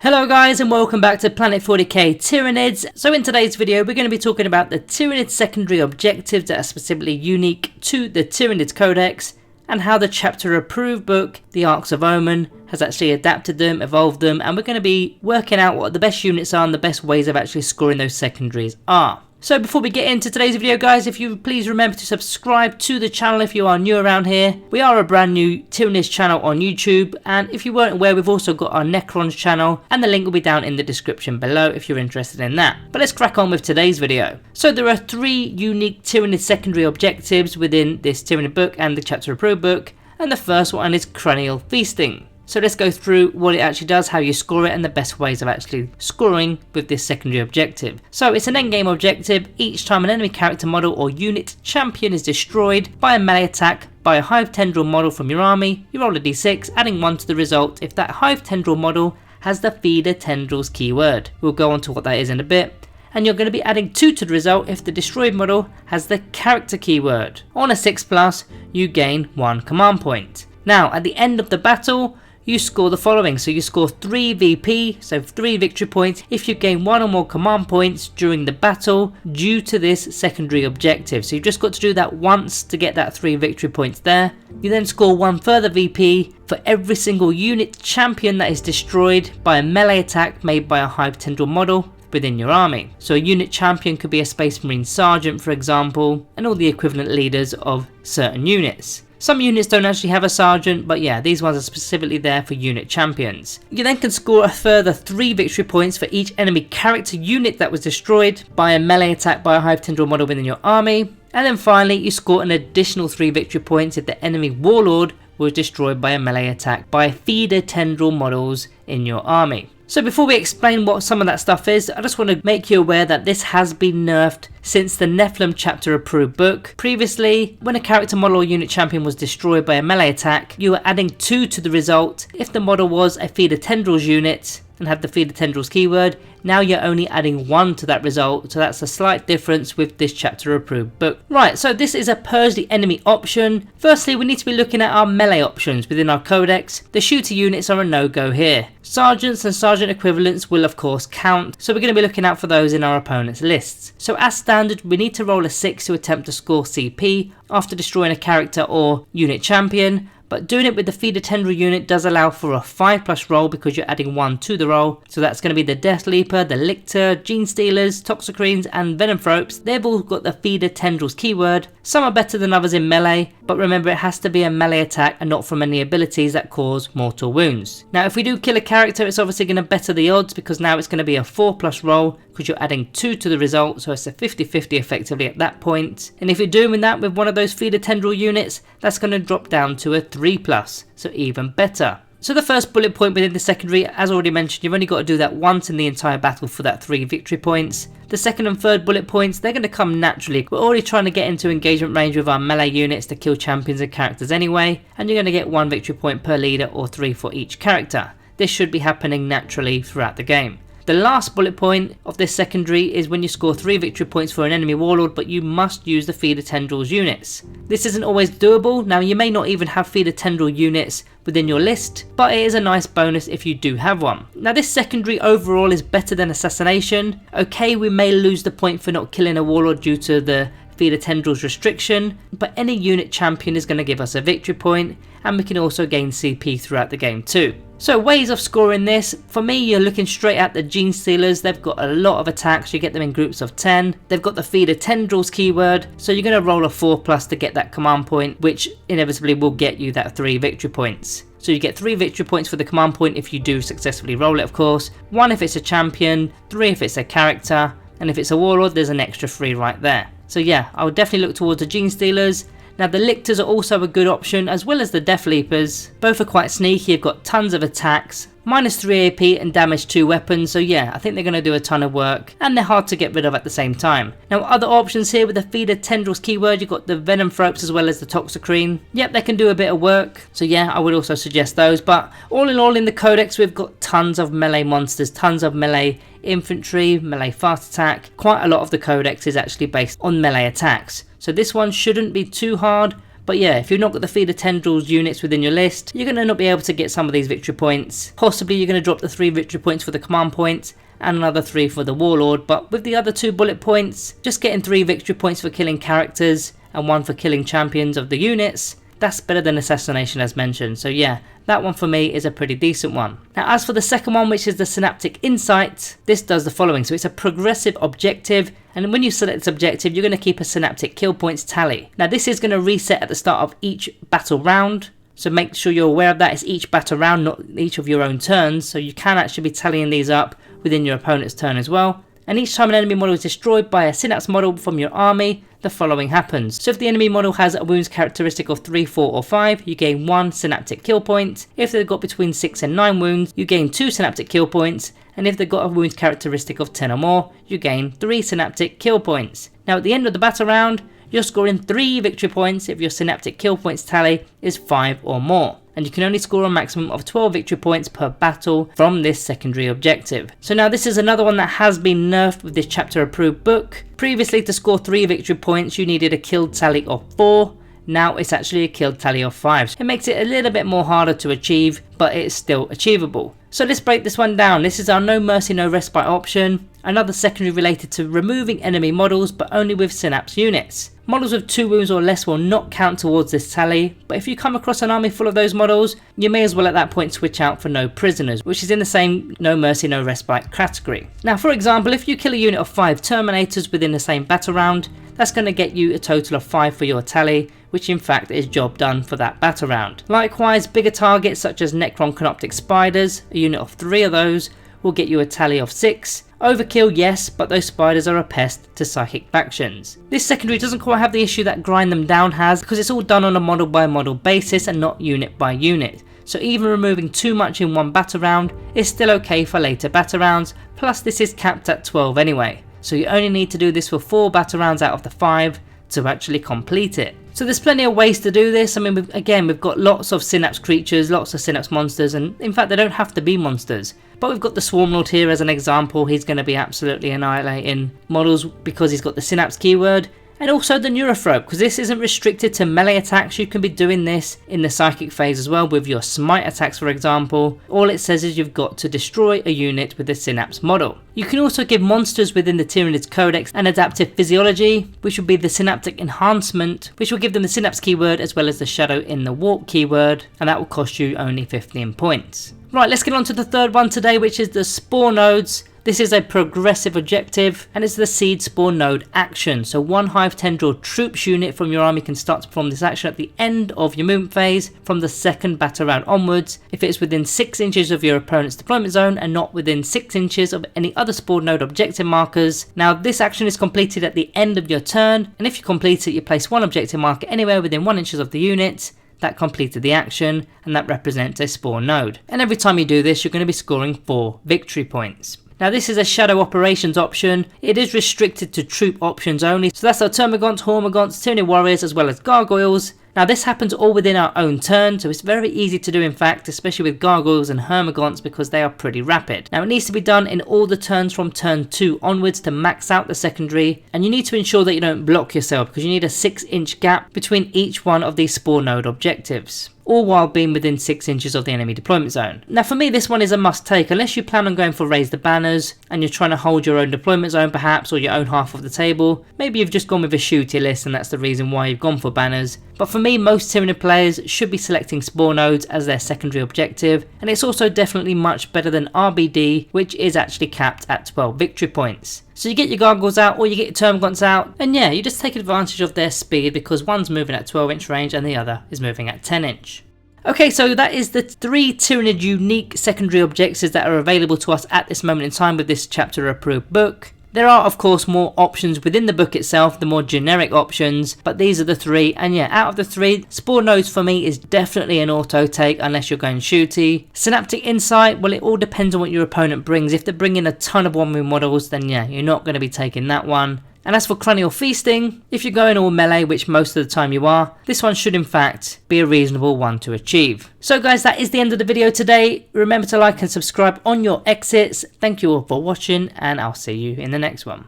Hello guys and welcome back to Planet 40k Tyranids. So in today's video we're going to be talking about the Tyranid Secondary objectives that are specifically unique to the Tyranids Codex and how the chapter approved book, the Arks of Omen, has actually adapted them, evolved them, and we're going to be working out what the best units are and the best ways of actually scoring those secondaries are. So before we get into today's video guys, if you please remember to subscribe to the channel if you are new around here. We are a brand new Tyranids channel on YouTube, and if you weren't aware we've also got our Necrons channel and the link will be down in the description below if you're interested in that. But let's crack on with today's video. So there are 3 unique Tyranid secondary objectives within this Tyranid book and the chapter approved book, and the first one is Cranial Feasting. So let's go through what it actually does, how you score it, and the best ways of actually scoring with this secondary objective. So it's an endgame objective. Each time an enemy character model or unit champion is destroyed by a melee attack by a hive tendril model from your army, you roll a d6, adding 1 to the result if that hive tendril model has the feeder tendrils keyword. We'll go on to what that is in a bit. And you're going to be adding 2 to the result if the destroyed model has the character keyword. On a 6+, you gain 1 command point. Now at the end of the battle, you score the following. So you score 3 VP, so 3 victory points, if you gain 1 or more command points during the battle due to this secondary objective. So you've just got to do that once to get that 3 victory points there. You then score 1 further VP for every single unit champion that is destroyed by a melee attack made by a hive tendril model within your army. So a unit champion could be a Space Marine Sergeant for example, and all the equivalent leaders of certain units. Some units don't actually have a sergeant, but yeah, these ones are specifically there for unit champions. You then can score a further 3 victory points for each enemy character unit that was destroyed by a melee attack by a hive tendril model within your army. And then finally, you score an additional 3 victory points if the enemy warlord was destroyed by a melee attack by feeder tendril models in your army. So before we explain what some of that stuff is, I just want to make you aware that this has been nerfed since the Nephilim chapter approved book. Previously, when a character model or unit champion was destroyed by a melee attack, you were adding 2 to the result if the model was a feeder tendrils unit and had the feeder tendrils keyword. Now you're only adding 1 to that result, so that's a slight difference with this chapter approved book. Right, so this is a purge the enemy option. Firstly, we need to be looking at our melee options within our codex. The shooter units are a no-go here. Sergeants and sergeant equivalents will of course count, so we're going to be looking out for those in our opponent's lists. So as standard, we need to roll a 6 to attempt to score CP after destroying a character or unit champion. But doing it with the feeder tendril unit does allow for a 5+ roll because you're adding 1 to the roll. So that's going to be the Death Leaper, the Lictor, Gene Stealers, Toxicrines and Venomthropes. They've all got the feeder tendrils keyword. Some are better than others in melee, but remember it has to be a melee attack and not from any abilities that cause mortal wounds. Now if we do kill a character, it's obviously going to better the odds because now it's going to be a 4+ roll because you're adding 2 to the result, so it's a 50-50 effectively at that point. And if you're doing that with one of those feeder tendril units, that's going to drop down to a 3+, so even better. So the first bullet point within the secondary, as already mentioned, you've only got to do that once in the entire battle for that 3 victory points. The second and third bullet points, they're going to come naturally. We're already trying to get into engagement range with our melee units to kill champions and characters anyway, and you're going to get 1 victory point per leader or 3 for each character. This should be happening naturally throughout the game. The last bullet point of this secondary is when you score 3 victory points for an enemy warlord, but you must use the feeder tendrils units. This isn't always doable. Now you may not even have feeder tendril units within your list, but it is a nice bonus if you do have one. Now this secondary overall is better than assassination. Okay, we may lose the point for not killing a warlord due to the feeder tendrils restriction, but any unit champion is going to give us a victory point, and we can also gain CP throughout the game too. So ways of scoring this, for me you're looking straight at the Gene Stealers. They've got a lot of attacks, you get them in groups of 10. They've got the feeder tendrils keyword, so you're going to roll a 4+ to get that command point, which inevitably will get you that 3 victory points. So you get 3 victory points for the command point if you do successfully roll it of course, 1 if it's a champion, 3 if it's a character, and if it's a warlord there's an extra 3 right there. So yeah, I would definitely look towards the Gene Stealers. Now the Lictors are also a good option, as well as the Death Leapers. Both are quite sneaky, you've got tons of attacks, -3 AP and damage 2 weapons, so yeah, I think they're going to do a ton of work, and they're hard to get rid of at the same time. Now other options here with the feeder tendrils keyword, you've got the Venomthropes as well as the Toxicrine. Yep, they can do a bit of work, so yeah, I would also suggest those, but all in all in the codex we've got tons of melee monsters, tons of melee infantry, melee fast attack. Quite a lot of the codex is actually based on melee attacks, so this one shouldn't be too hard, But yeah, if you've not got the Feeder Tendrils units within your list, you're going to not be able to get some of these victory points. Possibly you're going to drop the 3 victory points for the command points and another 3 for the Warlord, but with the other 2 bullet points, just getting 3 victory points for killing characters and 1 for killing champions of the units, that's better than Assassination as mentioned. So yeah, that one for me is a pretty decent one. Now as for the second one, which is the Synaptic Insight, this does the following. So it's a progressive objective, and when you select this objective, you're going to keep a Synaptic kill points tally. Now this is going to reset at the start of each battle round, so make sure you're aware of that. It's each battle round, not each of your own turns, so you can actually be tallying these up within your opponent's turn as well. And each time an enemy model is destroyed by a Synapse model from your army, the following happens. So if the enemy model has a wounds characteristic of 3, 4 or 5, you gain 1 Synaptic kill point. If they've got between 6 and 9 wounds, you gain 2 Synaptic kill points. And if they've got a wounds characteristic of 10 or more, you gain 3 Synaptic kill points. Now at the end of the battle round, you're scoring 3 victory points if your Synaptic kill points tally is 5 or more. And you can only score a maximum of 12 victory points per battle from this secondary objective. So now this is another one that has been nerfed with this chapter approved book. Previously, to score 3 victory points you needed a kill tally of 4. Now it's actually a kill tally of 5. It makes it a little bit more harder to achieve, but it's still achievable. So let's break this one down. This is our No Mercy No Respite option. Another secondary related to removing enemy models, but only with Synapse units. Models with 2 wounds or less will not count towards this tally, but if you come across an army full of those models, you may as well at that point switch out for No Prisoners, which is in the same No Mercy No Respite category. Now for example, if you kill a unit of 5 Terminators within the same battle round, that's going to get you a total of 5 for your tally, which in fact is job done for that battle round. Likewise, bigger targets such as Necron Canoptic Spiders, a unit of 3 of those, will get you a tally of 6. Overkill, yes, but those spiders are a pest to psychic factions. This secondary doesn't quite have the issue that Grind Them Down has, because it's all done on a model by model basis and not unit by unit. So even removing too much in one battle round is still okay for later battle rounds, plus this is capped at 12 anyway. So you only need to do this for 4 battle rounds out of the 5 to actually complete it. So there's plenty of ways to do this. I mean, we've got lots of Synapse creatures, lots of Synapse monsters, and in fact they don't have to be monsters. But we've got the Swarm Lord here as an example. He's going to be absolutely annihilating models because he's got the Synapse keyword. And also the Neurophrobe, because this isn't restricted to melee attacks. You can be doing this in the psychic phase as well with your smite attacks, for example. All it says is you've got to destroy a unit with the Synapse model. You can also give monsters within the Tyranids Codex an adaptive physiology, which will be the Synaptic Enhancement, which will give them the Synapse keyword as well as the Shadow in the Warp keyword, and that will cost you only 15 points. Right, let's get on to the third one today, which is the Spore Nodes. This is a progressive objective, and it's the Seed Spore Node action. So 1 Hive Tendril Troops unit from your army can start to perform this action at the end of your movement phase from the second battle round onwards, if it's within 6 inches of your opponent's deployment zone and not within 6 inches of any other Spore Node objective markers. Now this action is completed at the end of your turn, and if you complete it, you place 1 objective marker anywhere within 1 inches of the unit that completed the action, and that represents a Spore Node. And every time you do this, you're going to be scoring 4 victory points. Now this is a Shadow Operations option. It is restricted to troop options only, so that's our Termagants, Hormagaunts, Tyranid Warriors as well as Gargoyles. Now this happens all within our own turn, so it's very easy to do in fact, especially with Gargoyles and Hormagaunts because they are pretty rapid. Now it needs to be done in all the turns from turn 2 onwards to max out the secondary, and you need to ensure that you don't block yourself because you need a 6-inch gap between each one of these Spore Node objectives, all while being within 6 inches of the enemy deployment zone. Now for me this one is a must take unless you plan on going for Raise the Banners and you're trying to hold your own deployment zone perhaps, or your own half of the table. Maybe you've just gone with a shooty list and that's the reason why you've gone for banners. But for me, most Tyranid players should be selecting Spore Nodes as their secondary objective, and it's also definitely much better than RBD, which is actually capped at 12 victory points. So you get your Gargoyles out or you get your Termagants out, and yeah, you just take advantage of their speed because one's moving at 12-inch range and the other is moving at 10-inch. Okay, so that is the 3 Tyranid unique secondary objectives that are available to us at this moment in time with this chapter approved book. There are of course more options within the book itself, the more generic options, but these are the 3, and yeah, out of the 3, Spore Nodes for me is definitely an auto take unless you're going shooty. Synaptic Insight, well it all depends on what your opponent brings. If they're bringing a ton of 1-win models, then yeah, you're not going to be taking that one. And as for Cranial Feasting, if you're going all melee, which most of the time you are, this one should in fact be a reasonable one to achieve. So guys, that is the end of the video today. Remember to like and subscribe on your exits. Thank you all for watching, and I'll see you in the next one.